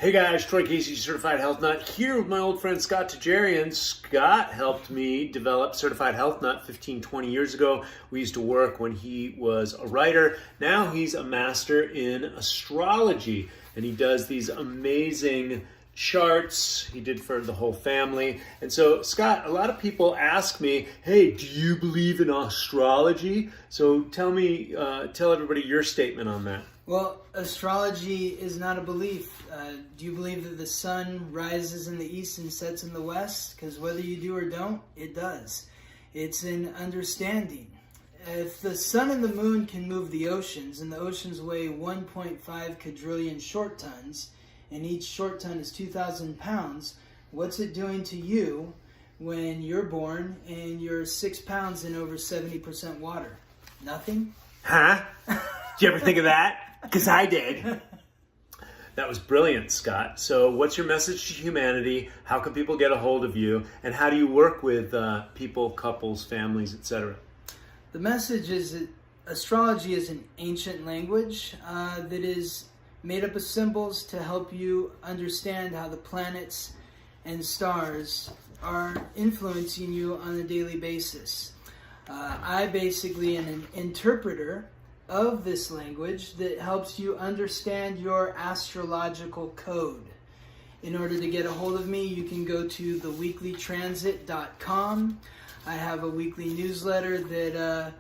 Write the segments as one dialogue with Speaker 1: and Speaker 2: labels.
Speaker 1: Hey guys, Troy Casey, Certified Health Nut, here with my old friend Scott Tajarian. Scott helped me develop Certified Health Nut 15, 20 years ago. We used to work when he was a writer. Now he's a master in astrology, and he does these amazing charts he did for the whole family. And so, Scott, a lot of people ask me, hey, do you believe in astrology? So tell everybody your statement on that.
Speaker 2: Well, astrology is not a belief. Do you believe that the sun rises in the east and sets in the west? Because whether you do or don't, it does. It's an understanding. If the sun and the moon can move the oceans, and the oceans weigh 1.5 quadrillion short tons, and each short ton is 2,000 pounds, what's it doing to you when you're born and you're 6 pounds and over 70% water? Nothing?
Speaker 1: Huh? Did you ever think of that? Because I did. That was brilliant, Scott. So what's your message to humanity? How can people get a hold of you? And how do you work with people, couples, families, etc.?
Speaker 2: The message is that astrology is an ancient language that is made up of symbols to help you understand how the planets and stars are influencing you on a daily basis. I basically am an interpreter of this language that helps you understand your astrological code. In order to get a hold of me, you can go to theweeklytransit.com. I have a weekly newsletter that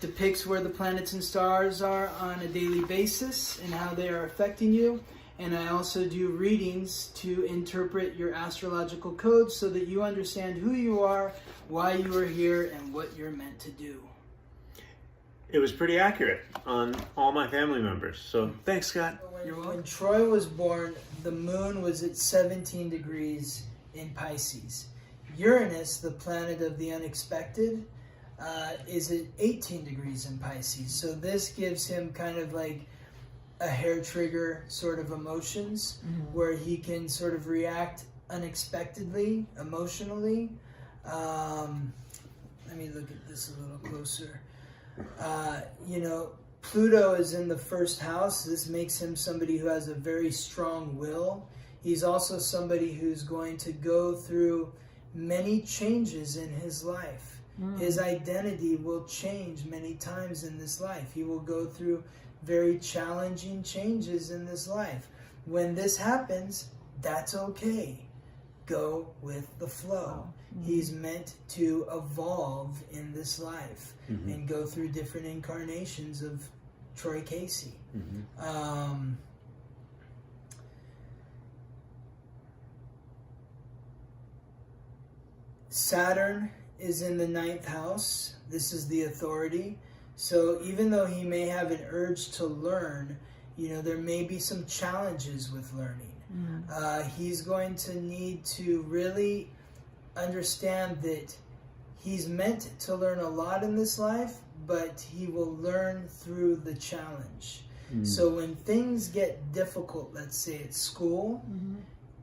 Speaker 2: depicts where the planets and stars are on a daily basis and how they are affecting you. And I also do readings to interpret your astrological code so that you understand who you are, why you are here, and what you're meant to do.
Speaker 1: It was pretty accurate on all my family members. So thanks, Scott.
Speaker 2: When Troy was born, the moon was at 17 degrees in Pisces. Uranus, the planet of the unexpected, is at 18 degrees in Pisces. So this gives him kind of like a hair trigger sort of emotions, where he can sort of react unexpectedly, emotionally. Let me look at this a little closer. Pluto is in the first house. This makes him somebody who has a very strong will. He's also somebody who's going to go through many changes in his life. His identity will change many times in this life. He will go through very challenging changes in this life. When this happens, that's okay. Go with the flow. He's meant to evolve in this life and go through different incarnations of Troy Casey. Saturn is in the 9th house. This is the authority. So even though he may have an urge to learn, there may be some challenges with learning. He's going to need to really understand that he's meant to learn a lot in this life, but he will learn through the challenge. So when things get difficult, let's say at school,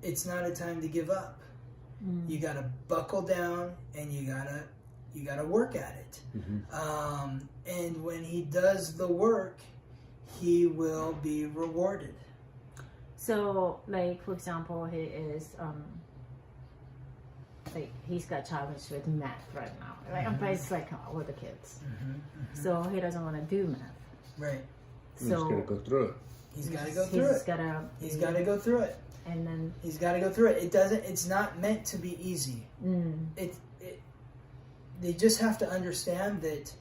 Speaker 2: it's not a time to give up. You got to buckle down and you got to work at it. And when he does the work, he will be rewarded.
Speaker 3: So, like, for example, he is, he's got challenged with math right now, right? But it's like all the kids. So he doesn't want to do math.
Speaker 2: Right.
Speaker 1: So he's got to go through it.
Speaker 2: He's got to go through it. He's got to go through it.
Speaker 3: And then
Speaker 2: he's got to go through it. It's not meant to be easy. They just have to understand that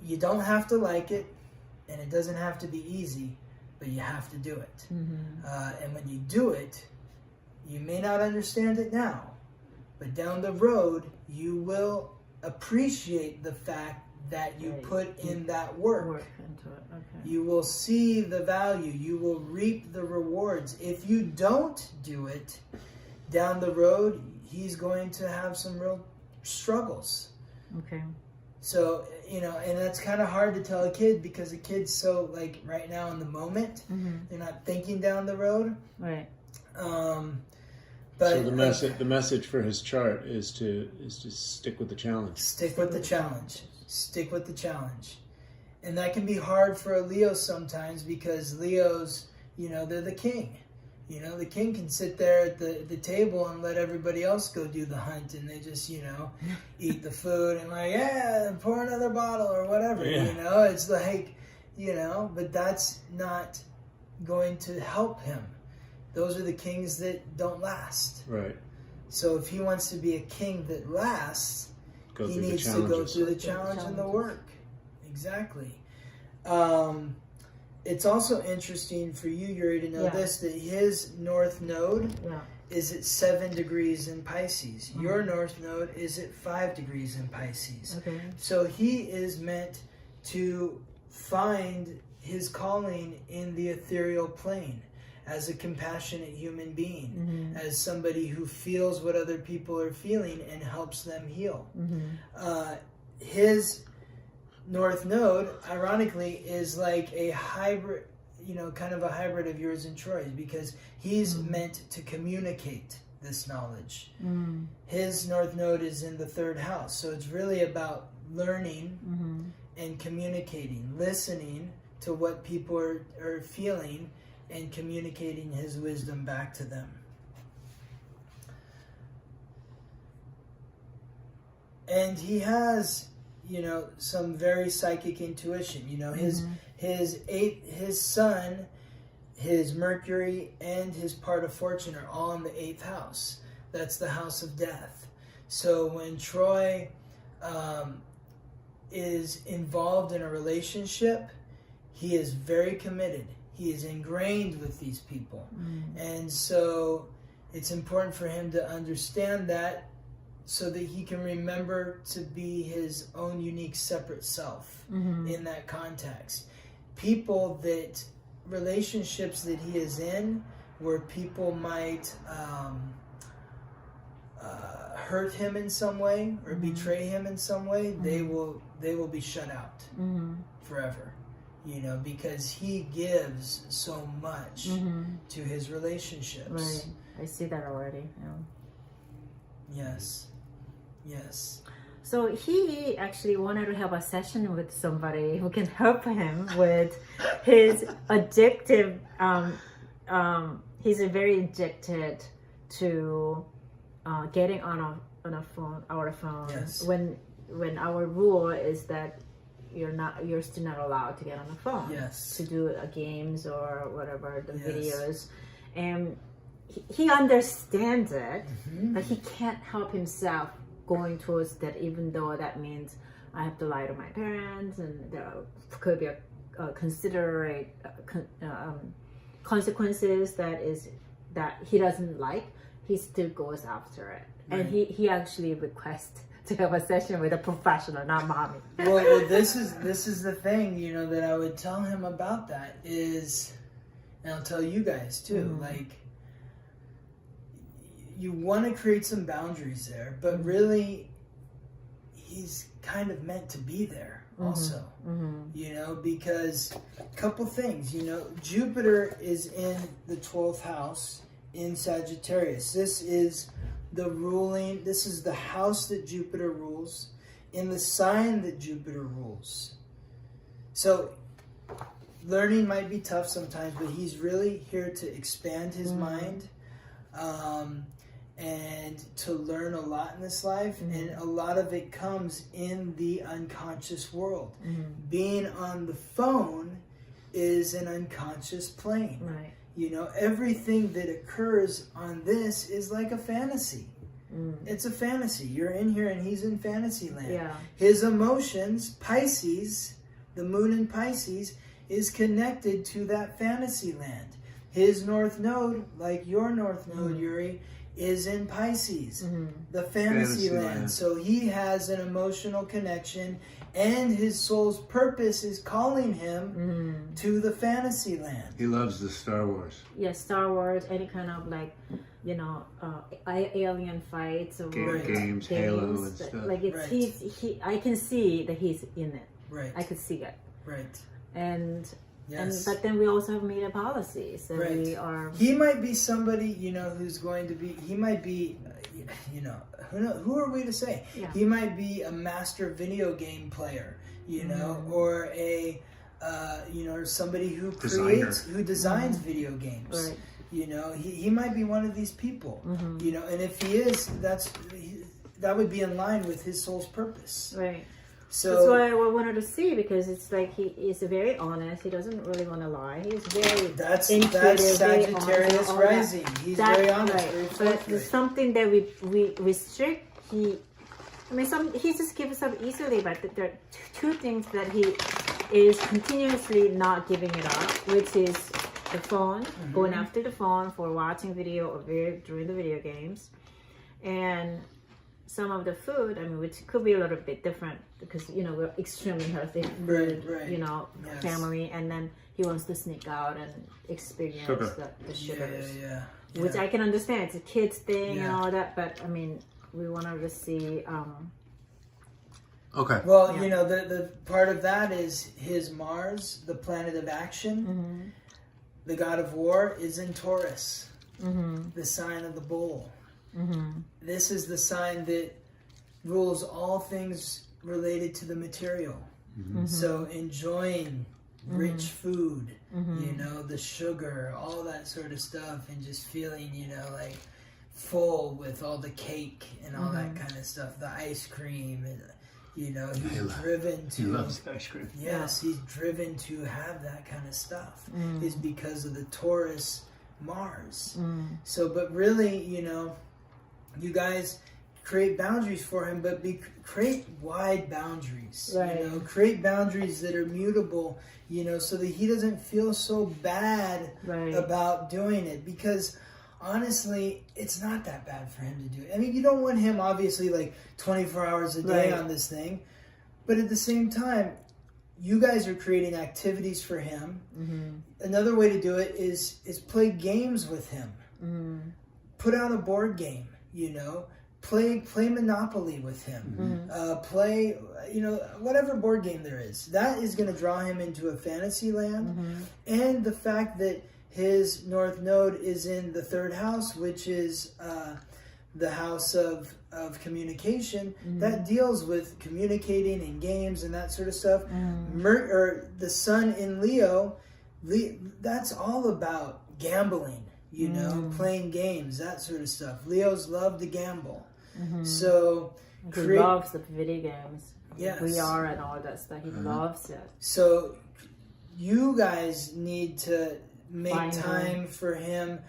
Speaker 2: you don't have to like it, and it doesn't have to be easy, but you have to do it. And when you do it, you may not understand it now, but down the road, you will appreciate the fact that you put in that work.
Speaker 3: Into it. Okay.
Speaker 2: You will see the value. You will reap the rewards. If you don't do it, down the road, he's going to have some real struggles.
Speaker 3: Okay.
Speaker 2: So, and that's kind of hard to tell a kid because a kid's so, like, right now in the moment. They're not thinking down the road.
Speaker 3: Right.
Speaker 2: But
Speaker 1: so the message for his chart is to stick with the challenge.
Speaker 2: Stick with the challenge. Stick with the challenge. And that can be hard for a Leo sometimes because Leos, they're the king. You know, the king can sit there at the table and let everybody else go do the hunt, and they just, you know, eat the food and like, yeah, pour another bottle or whatever, you know? It's like, you know, but that's not going to help him. Those are the kings that don't last.
Speaker 1: Right.
Speaker 2: So if he wants to be a king that lasts, he needs to go through the challenge and the work. Exactly. It's also interesting for you, Yuri, to know this, that his north node is at 7 degrees in Pisces. Your north node is at 5 degrees in Pisces.
Speaker 3: Okay.
Speaker 2: So he is meant to find his calling in the ethereal plane as a compassionate human being, as somebody who feels what other people are feeling and helps them heal. His north node, ironically, is like a hybrid, you know, kind of a hybrid of yours and Troy's, because he's meant to communicate this knowledge. His north node is in the 3rd house, so it's really about learning and communicating, listening to what people are feeling and communicating his wisdom back to them. And he has, you know, some very psychic intuition. You know, his sun, his Mercury, and his part of fortune are all in the 8th house. That's the house of death. So when Troy is involved in a relationship, he is very committed. He is ingrained with these people. And so it's important for him to understand that, so that he can remember to be his own unique separate self in that context. Relationships that he is in where people might hurt him in some way or betray him in some way, they will be shut out forever. You know, because he gives so much to his relationships.
Speaker 3: Right. I see that already.
Speaker 2: Yes. Yes.
Speaker 3: So he actually wanted to have a session with somebody who can help him with his addictive. He's very addicted to getting on a phone, our phone.
Speaker 2: Yes.
Speaker 3: When our rule is that you're still not allowed to get on the phone.
Speaker 2: Yes.
Speaker 3: To do games or whatever, the videos, and he understands it, but he can't help himself going towards that, even though that means I have to lie to my parents, and there could be a considerate consequences that he doesn't like. He still goes after it, and he actually requests to have a session with a professional, not mommy.
Speaker 2: Well, this is the thing, you know, that I would tell him about that is, and I'll tell you guys too, like, you want to create some boundaries there, but really he's kind of meant to be there also, you know, because a couple things, you know, Jupiter is in the 12th house in Sagittarius. This is the house that Jupiter rules, in the sign that Jupiter rules. So learning might be tough sometimes, but he's really here to expand his mind and to learn a lot in this life. And a lot of it comes in the unconscious world. Being on the phone is an unconscious plane.
Speaker 3: Right.
Speaker 2: You know, everything that occurs on this is like a fantasy. It's a fantasy. You're in here and he's in fantasy land.
Speaker 3: Yeah.
Speaker 2: His emotions, Pisces, the moon in Pisces, is connected to that fantasy land. His north node, like your north node, Yuri, is in Pisces, the fantasy land. So he has an emotional connection, and his soul's purpose is calling him to the fantasy land.
Speaker 1: He loves the Star Wars.
Speaker 3: Yeah, Star Wars, any kind of like, you know, alien fights or
Speaker 1: games, Halo and stuff.
Speaker 3: Like it's I can see that he's in it.
Speaker 2: Right.
Speaker 3: I could see it.
Speaker 2: Right.
Speaker 3: And
Speaker 2: yes.
Speaker 3: But then we also have made a policies that we are.
Speaker 2: He might be somebody, you know, who's going to be. He might be, you know, who are we to say?
Speaker 3: Yeah.
Speaker 2: He might be a master video game player, you know, or a, you know, somebody who creates, who designs video games.
Speaker 3: Right.
Speaker 2: You know, he might be one of these people. You know, and if he is, that would be in line with his soul's purpose.
Speaker 3: Right.
Speaker 2: So
Speaker 3: that's why I wanted to see, because it's like he is very honest. He doesn't really want to lie. He's very
Speaker 2: that's
Speaker 3: intuitive,
Speaker 2: Sagittarius rising. He's very honest.
Speaker 3: Right.
Speaker 2: Very
Speaker 3: but
Speaker 2: forthright.
Speaker 3: there's something that we restrict. He just gives up easily. But there are two things that he is continuously not giving it up, which is the phone, going after the phone for watching video or during the video games, and some of the food, I mean, which could be a little bit different because, you know, we're extremely healthy food,
Speaker 2: Right.
Speaker 3: you know,
Speaker 2: Yes.
Speaker 3: family, and then he wants to sneak out and experience the sugars,
Speaker 2: Yeah.
Speaker 3: which I can understand. It's a kid's thing and
Speaker 2: Yeah.
Speaker 3: all that, but I mean, we wanted to see.
Speaker 1: Okay.
Speaker 2: Well, you know, the part of that is his Mars, the planet of action, the god of war, is in Taurus, the sign of the bull. This is the sign that rules all things related to the material. So enjoying rich food, you know, the sugar, all that sort of stuff, and just feeling, you know, like full with all the cake and all that kind of stuff, the ice cream, and you know, he's driven to.
Speaker 1: He loves ice cream.
Speaker 2: Yes, he's driven to have that kind of stuff. Is because of the Taurus Mars. So, but really, you know, you guys create boundaries for him, but create wide boundaries.
Speaker 3: Right.
Speaker 2: You know, create boundaries that are mutable. You know, so that he doesn't feel so bad about doing it, because honestly, it's not that bad for him to do it. I mean, you don't want him obviously like 24 hours a day on this thing, but at the same time, you guys are creating activities for him. Another way to do it is play games with him. Put out a board game, you know, play Monopoly with him. Play, you know, whatever board game there is. That is going to draw him into a fantasy land. And the fact that his North Node is in the third house, which is the house of communication, that deals with communicating and games and that sort of stuff. Or the Sun in Leo, that's all about gambling, you know, playing games, that sort of stuff. Leos love to gamble. So
Speaker 3: he loves the video games.
Speaker 2: Yes.
Speaker 3: VR and all that stuff. He loves it.
Speaker 2: So you guys need to make time for him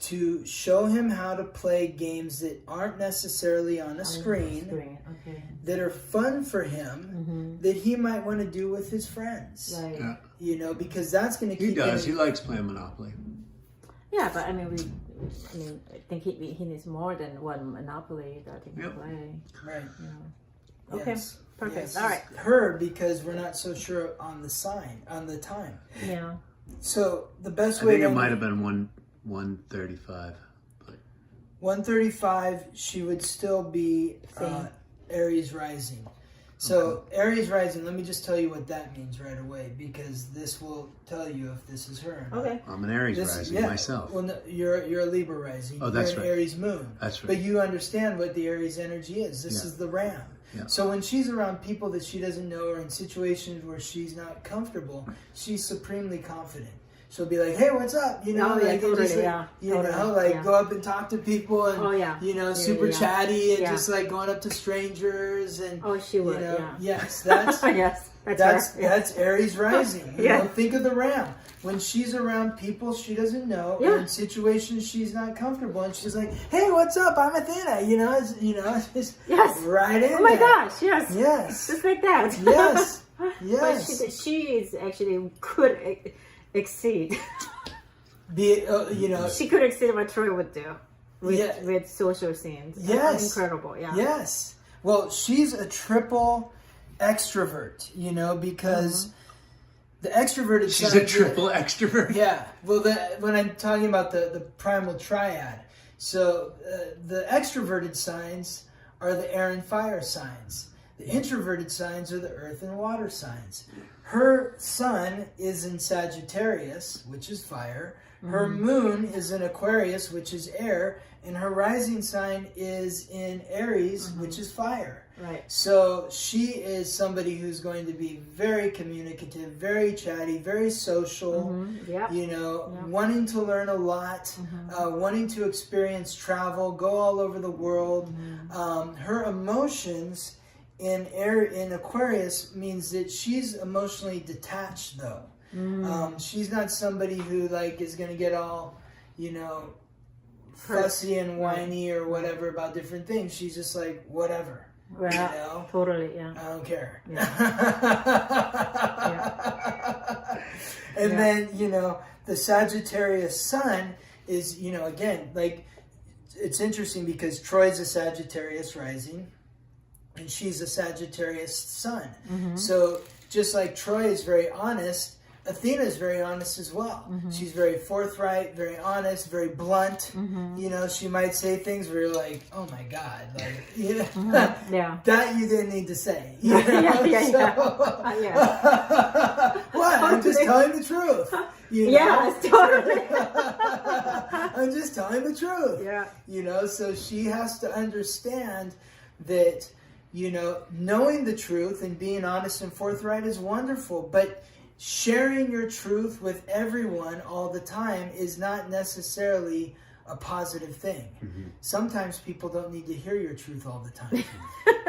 Speaker 2: to show him how to play games that aren't necessarily on a screen.
Speaker 3: Okay.
Speaker 2: That are fun for him, that he might want to do with his friends.
Speaker 3: Right.
Speaker 1: Yeah.
Speaker 2: You know, because that's going to keep
Speaker 1: He does.
Speaker 2: him.
Speaker 1: He likes playing Monopoly.
Speaker 3: Yeah, but I mean, I think he needs more than one Monopoly that he can play.
Speaker 2: Right.
Speaker 3: You know. Okay.
Speaker 2: Yes.
Speaker 3: Perfect.
Speaker 2: Yes.
Speaker 3: All right.
Speaker 2: Her, because we're not so sure on the time.
Speaker 3: Yeah.
Speaker 2: So the best
Speaker 1: I
Speaker 2: way
Speaker 1: think
Speaker 2: to
Speaker 1: it might have been 1:35.
Speaker 2: 135, she would still be Aries rising. So Aries rising, let me just tell you what that means right away, because this will tell you if this is her or not.
Speaker 3: Okay.
Speaker 1: I'm an Aries rising myself.
Speaker 2: Well, no, you're a Libra rising.
Speaker 1: Oh, that's
Speaker 2: you're an
Speaker 1: right.
Speaker 2: Aries moon.
Speaker 1: That's right.
Speaker 2: But you understand what the Aries energy is. This is the ram.
Speaker 1: Yeah.
Speaker 2: So when she's around people that she doesn't know, or in situations where she's not comfortable, she's supremely confident. She'll be like, "Hey, what's up?" You know, go up and talk to people, and you know, super chatty, and just like going up to strangers, and
Speaker 3: she would.
Speaker 2: You know, yes, that's that's Aries rising. You know, think of the ram. When she's around people she doesn't know, or in situations she's not comfortable, and she's like, "Hey, what's up? I'm Athena." You know, it's just right in.
Speaker 3: Oh my gosh, yes, just like that.
Speaker 2: Yes.
Speaker 3: But she is actually could exceed.
Speaker 2: You know,
Speaker 3: she could exceed what Troy would do with social scenes.
Speaker 2: Yes,
Speaker 3: incredible. Yeah.
Speaker 2: Yes. Well, she's a triple extrovert. You know, because the extroverted.
Speaker 1: She's a triple extrovert.
Speaker 2: Yeah. Well, when I'm talking about the primal triad, so the extroverted signs are the air and fire signs. The introverted signs are the earth and water signs. Her sun is in Sagittarius, which is fire. Her moon is in Aquarius, which is air, and her rising sign is in Aries, which is fire.
Speaker 3: Right.
Speaker 2: So she is somebody who's going to be very communicative, very chatty, very social, you know, wanting to learn a lot, wanting to experience travel, go all over the world. Her emotions in Aquarius means that she's emotionally detached, though. She's not somebody who like is going to get all, you know, fussy and whiny or whatever about different things. She's just like, whatever.
Speaker 3: Right.
Speaker 2: You know?
Speaker 3: Totally, yeah.
Speaker 2: I don't care.
Speaker 3: Yeah.
Speaker 2: And then, you know, the Sagittarius sun is, you know, again, like, it's interesting because Troy's a Sagittarius rising and she's a Sagittarius sun. So just like Troy is very honest, Athena is very honest as well. She's very forthright, very honest, very blunt. You know, she might say things where you're like, "Oh my God!" Like, that you didn't need to say. You know? What? I'm just telling the truth. You know?
Speaker 3: Totally.
Speaker 2: I'm just telling the truth.
Speaker 3: Yeah.
Speaker 2: You know, so she has to understand that, you know, knowing the truth and being honest and forthright is wonderful, but sharing your truth with everyone all the time is not necessarily a positive thing. Sometimes people don't need to hear your truth all the time.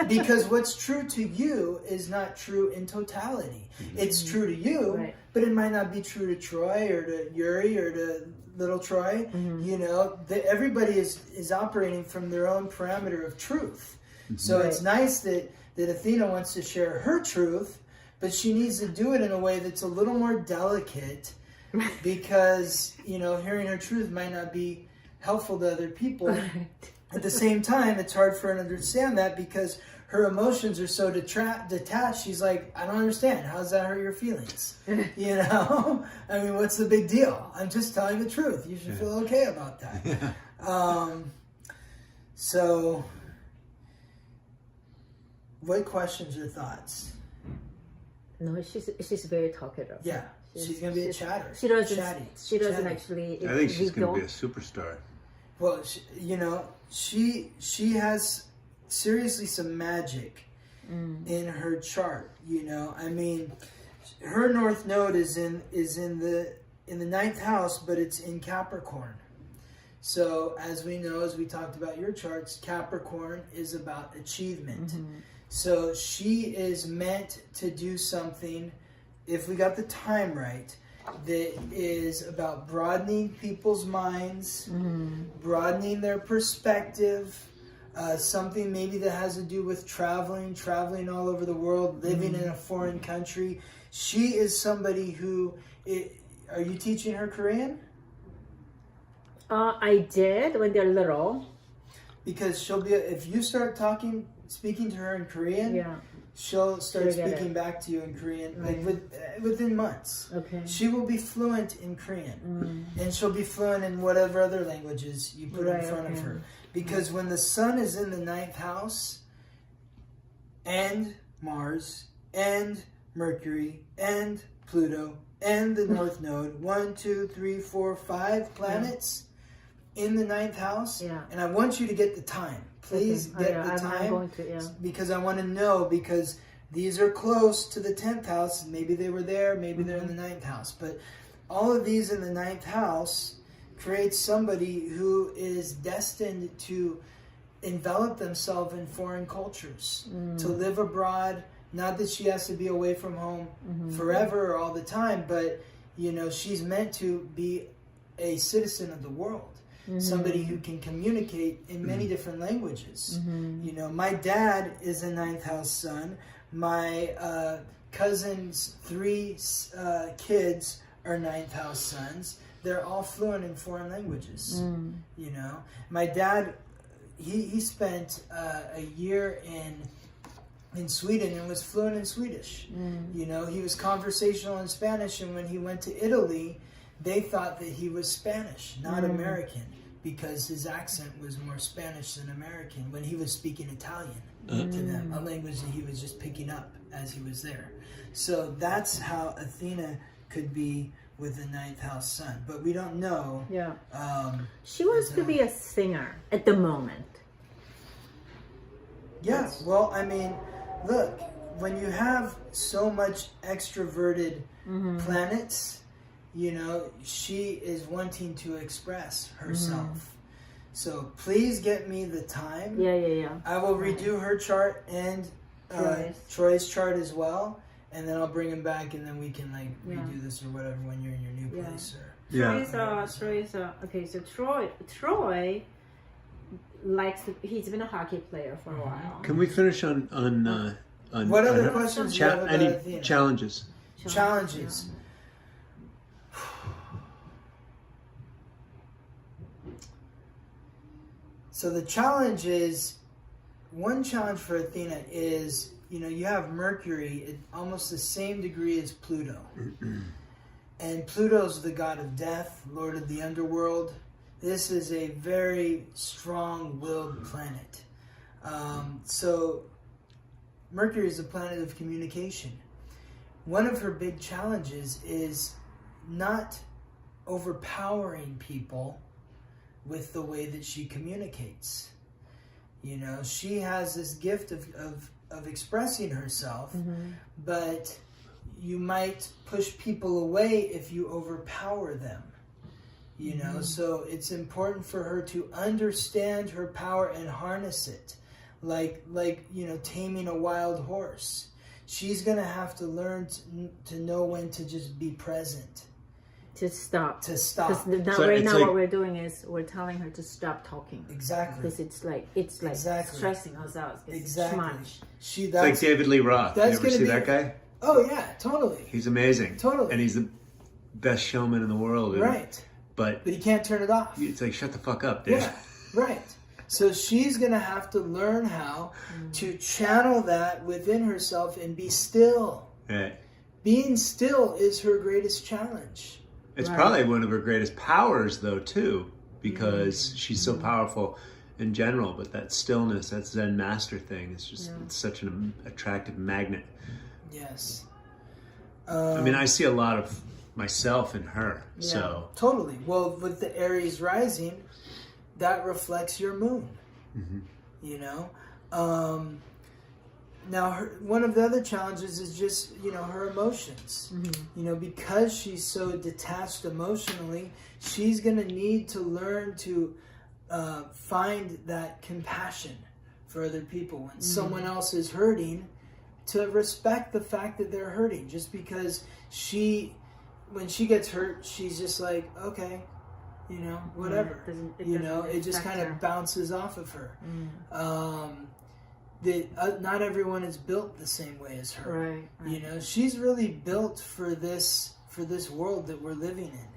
Speaker 2: Because what's true to you is not true in totality. It's true to you, but it might not be true to Troy or to Yuri or to little Troy. You know, everybody is operating from their own parameter of truth. So it's nice that Athena wants to share her truth, but she needs to do it in a way that's a little more delicate because, you know, hearing her truth might not be helpful to other people. At the same time, it's hard for her to understand that because her emotions are so detached. She's like, I don't understand. How does that hurt your feelings? You know? I mean, what's the big deal? I'm just telling the truth. You should feel okay about that. So, what questions or thoughts?
Speaker 3: No, she's very talkative.
Speaker 2: Yeah, she's gonna be a chatter.
Speaker 3: She doesn't
Speaker 2: Chatty.
Speaker 3: actually.
Speaker 1: I think she's going to be a superstar.
Speaker 2: Well, you know, she has seriously some magic in her chart. You know, I mean, her North Node is in the 9th house, but it's in Capricorn. So as we know, as we talked about your charts, Capricorn is about achievement. So she is meant to do something, if we got the time right, that is about broadening people's minds, broadening their perspective, something maybe that has to do with traveling all over the world, living in a foreign country. She is somebody who, are you teaching her Korean?
Speaker 3: I did when they're little.
Speaker 2: Because she'll be, if you start speaking to her in Korean, she'll start speaking back to you in Korean like within months.
Speaker 3: Okay.
Speaker 2: She will be fluent in Korean, and she'll be fluent in whatever other languages you put in front of her. Because when the sun is in the 9th house, and Mars, and Mercury, and Pluto, and the North Node, 1, 2, 3, 4, 5 planets in the 9th house, and I want you to get the time. Please get the time,
Speaker 3: I'm going to,
Speaker 2: because I want to know, because these are close to the 10th house. Maybe they were there, maybe they're in the 9th house. But all of these in the 9th house creates somebody who is destined to envelop themselves in foreign cultures, to live abroad. Not that she has to be away from home forever or all the time, but, you know, she's meant to be a citizen of the world. Somebody who can communicate in many different languages. You know, my dad is a 9th house sun. My cousin's 3 kids are 9th house sons. They're all fluent in foreign languages. You know, my dad, he spent a year in Sweden and was fluent in Swedish. You know, he was conversational in Spanish, and when he went to Italy, they thought that he was Spanish, not American, because his accent was more Spanish than American when he was speaking Italian to them, a language that he was just picking up as he was there. So that's how Athena could be with the ninth house sun, but we don't know.
Speaker 3: Yeah. She wants to be a singer at the moment.
Speaker 2: Yeah, well, I mean, look, when you have so much extroverted planets, you know, she is wanting to express herself. So please get me the time.
Speaker 3: Yeah.
Speaker 2: I will redo her chart and Troy's chart as well, and then I'll bring him back, and then we can like redo this or whatever when you're in your new place. Or
Speaker 3: Troy's okay. So Troy likes to, he's been a hockey player for a while.
Speaker 1: Can we finish on
Speaker 2: what other questions do you have about
Speaker 1: any
Speaker 2: Athena?
Speaker 1: challenges?
Speaker 2: Challenges. So the challenge is, one challenge for Athena is, you know, you have Mercury at almost the same degree as Pluto. And Pluto's the god of death, lord of the underworld. This is a very strong-willed planet. So Mercury is the planet of communication. One of her big challenges is not overpowering people with the way that she communicates. You know, she has this gift of expressing herself, but you might push people away if you overpower them. You know, so it's important for her to understand her power and harness it, like you know, taming a wild horse. She's gonna have to learn to know when to just be present.
Speaker 3: To stop.
Speaker 2: Because
Speaker 3: what we're doing is we're telling her to stop talking.
Speaker 2: Exactly.
Speaker 3: Because it's like stressing us out. It's too much.
Speaker 1: It's like David Lee Roth. You ever see that guy?
Speaker 2: Oh yeah, totally.
Speaker 1: He's amazing.
Speaker 2: Totally.
Speaker 1: And he's the best showman in the world.
Speaker 2: Right.
Speaker 1: But
Speaker 2: he can't turn it off.
Speaker 1: It's like, shut the fuck up, dude.
Speaker 2: Yeah, right. So she's going to have to learn how to channel that within herself and be still.
Speaker 1: Right.
Speaker 2: Being still is her greatest challenge.
Speaker 1: It's probably one of her greatest powers, though, too, because she's so powerful in general. But that stillness, that Zen master thing, is just it's such an attractive magnet.
Speaker 2: Yes.
Speaker 1: I mean, I see a lot of myself in her.
Speaker 3: Yeah.
Speaker 1: So
Speaker 2: totally. Well, with the Aries rising, that reflects your moon. You know. Now, one of the other challenges is just, you know, her emotions. You know, because she's so detached emotionally, she's going to need to learn to find that compassion for other people. When someone else is hurting, to respect the fact that they're hurting. Just because when she gets hurt, she's just like, okay, you know, whatever. It just kind of bounces off of her. Not everyone is built the same way as her. Right. You know, she's really built for this world that we're living in.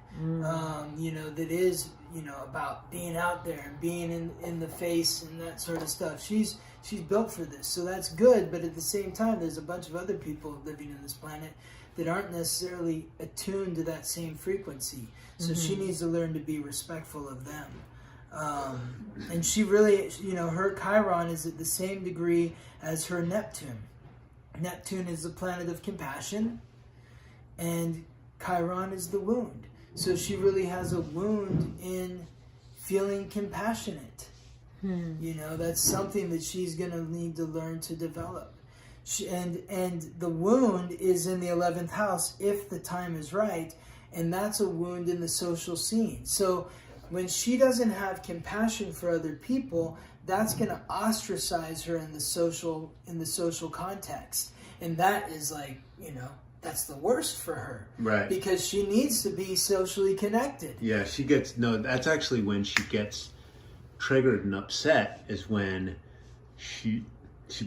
Speaker 2: You know, that is, you know, about being out there and being in the face and that sort of stuff. She's built for this, so that's good. But at the same time, there's a bunch of other people living in this planet that aren't necessarily attuned to that same frequency. So she needs to learn to be respectful of them. And she really, you know, her Chiron is at the same degree as her Neptune. Neptune is the planet of compassion, and Chiron is the wound. So she really has a wound in feeling compassionate. You know, that's something that she's going to need to learn to develop. And the wound is in the 11th house if the time is right, and that's a wound in the social scene. So when she doesn't have compassion for other people, that's going to ostracize her in the social context. And that is like, you know, that's the worst for her. Right. Because she needs to be socially connected.
Speaker 1: Yeah, that's actually when she gets triggered and upset, is when she's a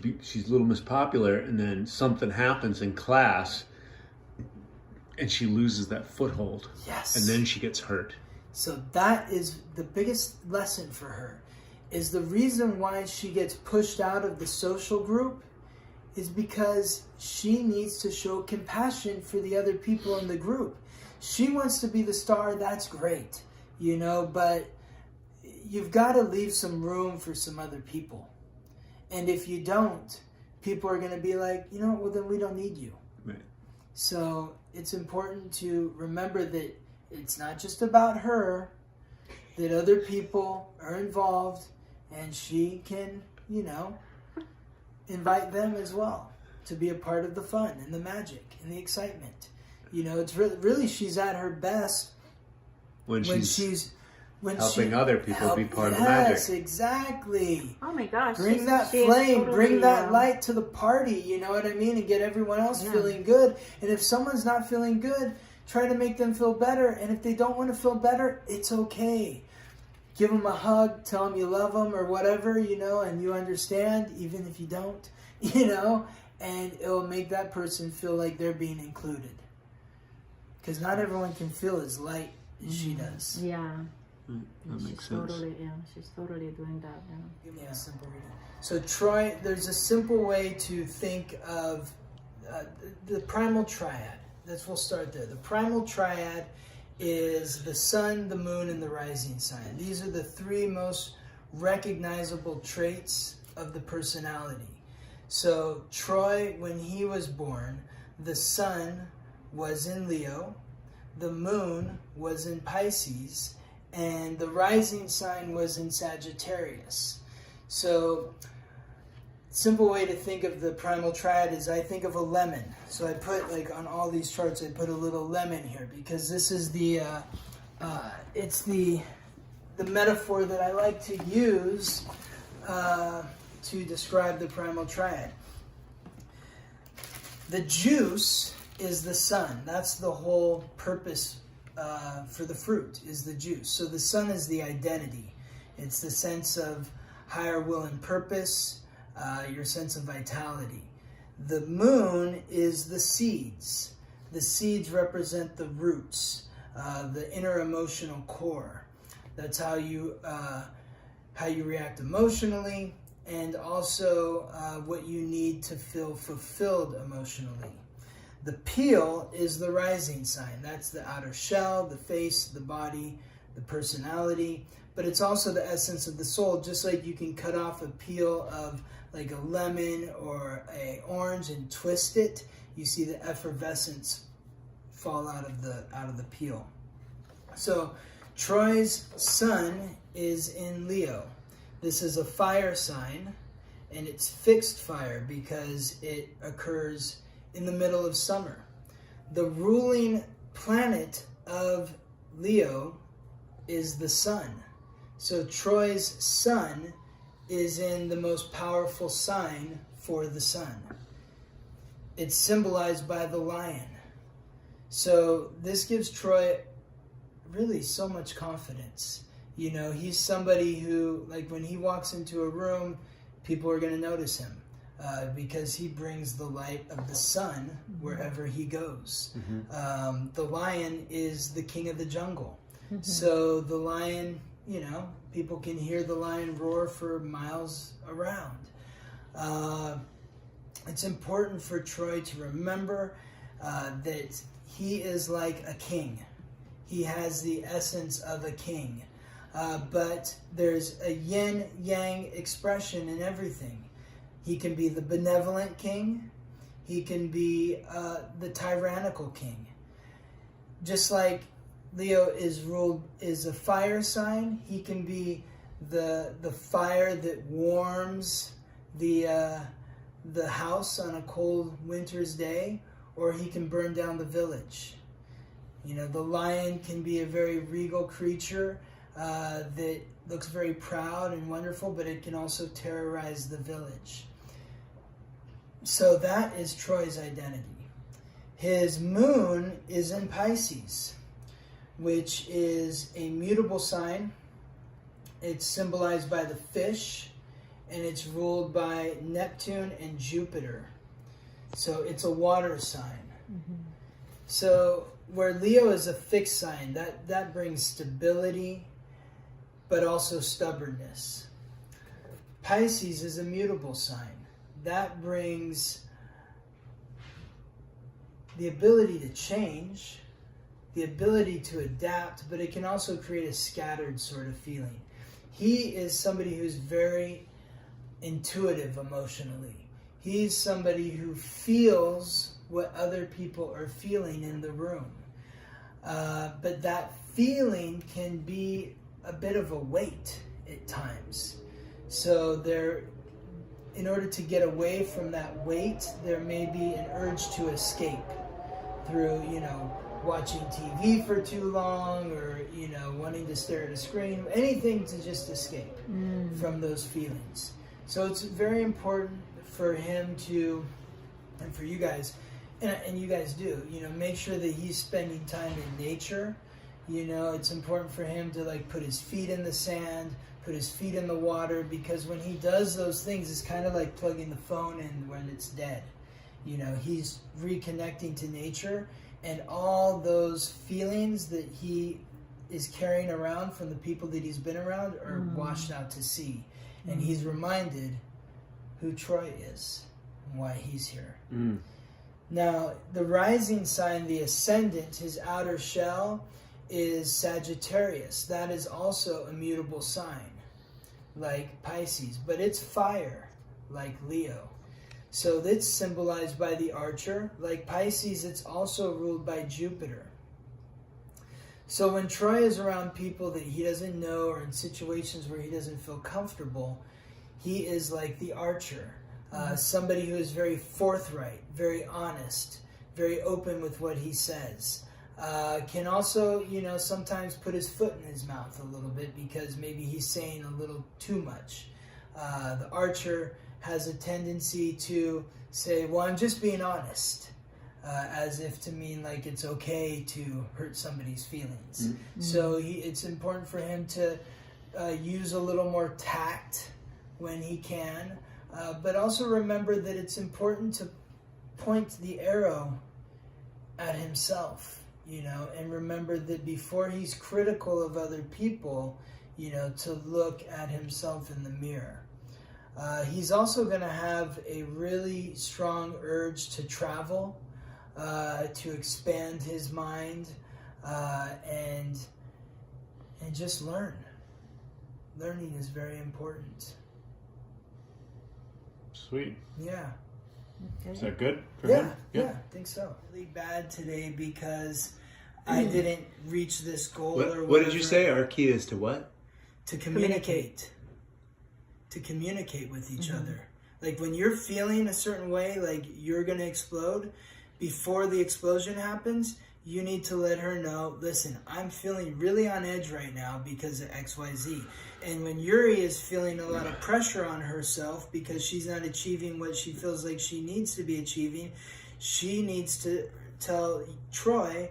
Speaker 1: little mispopular, and then something happens in class and she loses that foothold.
Speaker 2: Yes.
Speaker 1: And then she gets hurt.
Speaker 2: So that is the biggest lesson for her, is the reason why she gets pushed out of the social group is because she needs to show compassion for the other people in the group. She wants to be the star, that's great, you know, but you've got to leave some room for some other people. And if you don't, people are going to be like, you know, well, then we don't need you.
Speaker 1: Right.
Speaker 2: So it's important to remember that it's not just about her, that other people are involved, and she can, invite them as well to be a part of the fun and the magic and the excitement. It's really she's at her best when she's
Speaker 1: helping other people be part of the magic.
Speaker 2: Yes, exactly.
Speaker 3: Oh my gosh.
Speaker 2: Bring that flame, bring that light to the party, you know what I mean? And get everyone else feeling good. And if someone's not feeling good, try to make them feel better. And if they don't want to feel better, it's okay. Give them a hug, tell them you love them or whatever, and you understand, even if you don't, and it'll make that person feel like they're being included. Because not everyone can feel as light as she does.
Speaker 3: Yeah.
Speaker 1: That makes sense.
Speaker 3: She's totally doing that.
Speaker 2: Give me a simple reading. So Troy, there's a simple way to think of the primal triad. We'll start there. The primal triad is the sun, the moon, and the rising sign. These are the three most recognizable traits of the personality. So Troy, when he was born, the sun was in Leo, the moon was in Pisces, and the rising sign was in Sagittarius. So, simple way to think of the primal triad is I think of a lemon. So I put, on all these charts, I put a little lemon here because this is it's the metaphor that I like to use to describe the primal triad. The juice is the sun. That's the whole purpose for the fruit, is the juice. So the sun is the identity. It's the sense of higher will and purpose, your sense of vitality. The moon is the seeds. The seeds represent the roots, the inner emotional core. That's how you react emotionally, and also what you need to feel fulfilled emotionally. The peel is the rising sign. That's the outer shell, the face, the body, the personality. But it's also the essence of the soul. Just like you can cut off a peel of a lemon or an orange and twist it, you see the effervescence fall out of the peel. So Troy's sun is in Leo. This is a fire sign, and it's fixed fire because it occurs in the middle of summer. The ruling planet of Leo is the sun. So Troy's sun is in the most powerful sign for the sun. It's symbolized by the lion. So this gives Troy really so much confidence. He's somebody who, when he walks into a room, people are going to notice him. Because he brings the light of the sun wherever he goes. Mm-hmm. The lion is the king of the jungle. Mm-hmm. So the lion, people can hear the lion roar for miles around. It's important for Troy to remember that he is like a king. He has the essence of a king. But there's a yin-yang expression in everything. He can be the benevolent king. He can be the tyrannical king. Just like Leo is a fire sign, he can be the fire that warms the house on a cold winter's day, or he can burn down the village. The lion can be a very regal creature that looks very proud and wonderful, but it can also terrorize the village. So that is Troy's identity. His moon is in Pisces, which is a mutable sign. It's symbolized by the fish, and it's ruled by Neptune and Jupiter. So it's a water sign. Mm-hmm. So where Leo is a fixed sign, that brings stability, but also stubbornness. Pisces is a mutable sign. That brings the ability to change, the ability to adapt, but it can also create a scattered sort of feeling. He is somebody who's very intuitive emotionally. He's somebody who feels what other people are feeling in the room. But that feeling can be a bit of a weight at times. So in order to get away from that weight, there may be an urge to escape through, watching TV for too long, or, wanting to stare at a screen, anything to just escape from those feelings. So it's very important for him to, and for you guys, and you guys do, make sure that he's spending time in nature. It's important for him to put his feet in the sand, put his feet in the water, because when he does those things, it's kind of like plugging the phone in when it's dead. He's reconnecting to nature, and all those feelings that he is carrying around from the people that he's been around are washed out to sea. And he's reminded who Troy is and why he's here. Now, the rising sign, the ascendant, his outer shell, is Sagittarius. That is also a mutable sign, like Pisces, but it's fire, like Leo. So that's symbolized by the archer. Like Pisces, it's also ruled by Jupiter. So when Troy is around people that he doesn't know, or in situations where he doesn't feel comfortable, he is like the archer. Somebody who is very forthright, very honest, very open with what he says. Can also, sometimes put his foot in his mouth a little bit because maybe he's saying a little too much. The archer has a tendency to say, well, I'm just being honest, as if to mean like it's okay to hurt somebody's feelings. So it's important for him to use a little more tact when he can, but also remember that it's important to point the arrow at himself. And remember that before he's critical of other people, to look at himself in the mirror. He's also going to have a really strong urge to travel, to expand his mind, and just learn. Learning is very important.
Speaker 1: Sweet.
Speaker 2: Yeah.
Speaker 3: Okay.
Speaker 1: Is that good for
Speaker 2: Yeah,
Speaker 1: him?
Speaker 2: yeah, I think so. Really bad today because I didn't reach this goal or whatever.
Speaker 1: What did you say? Our key is to what?
Speaker 2: To communicate. To communicate with each other. Like when you're feeling a certain way, like you're going to explode, before the explosion happens, you need to let her know, listen, I'm feeling really on edge right now because of XYZ. And when Yuri is feeling a lot of pressure on herself because she's not achieving what she feels like she needs to be achieving, she needs to tell Troy,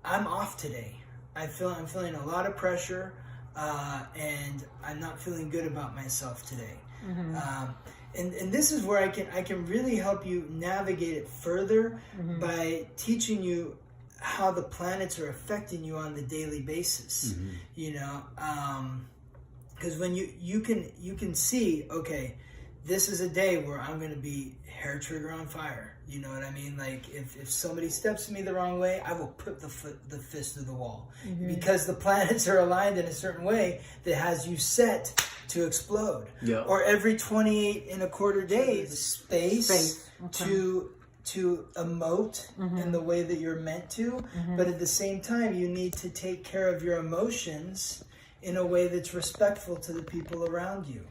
Speaker 2: I'm off today. I'm feeling a lot of pressure, and I'm not feeling good about myself today. And this is where I can really help you navigate it further by teaching you how the planets are affecting you on the daily basis. Because when you can see, okay, this is a day where I'm going to be hair trigger on fire. You know what I mean? Like if somebody steps me the wrong way, I will put the fist through the wall, because the planets are aligned in a certain way that has you set to explode. Yeah. Or every 28 and a quarter days, space. Okay. to emote in the way that you're meant to, but at the same time you need to take care of your emotions in a way that's respectful to the people around you.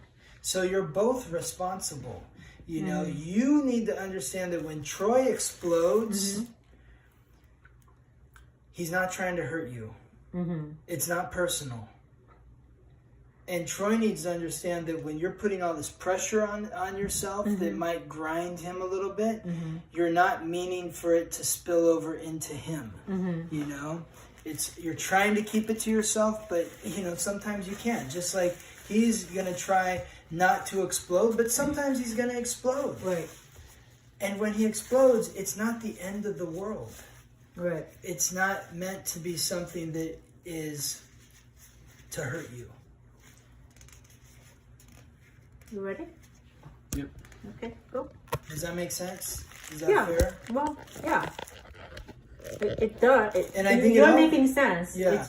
Speaker 2: So you're both responsible. You need to understand that when Troy explodes, he's not trying to hurt you. It's not personal. And Troy needs to understand that when you're putting all this pressure on yourself that might grind him a little bit, you're not meaning for it to spill over into him. You're trying to keep it to yourself, but sometimes you can't. Just like he's going to try not to explode, but sometimes he's going to explode. Right. And when he explodes, it's not the end of the world. Right. It's not meant to be something that is to hurt you.
Speaker 3: You ready?
Speaker 1: Yep.
Speaker 3: Okay, go.
Speaker 2: Does that make sense? Is that fair?
Speaker 3: Well, yeah. It does.
Speaker 2: And I think
Speaker 3: you're making sense.
Speaker 2: Yeah.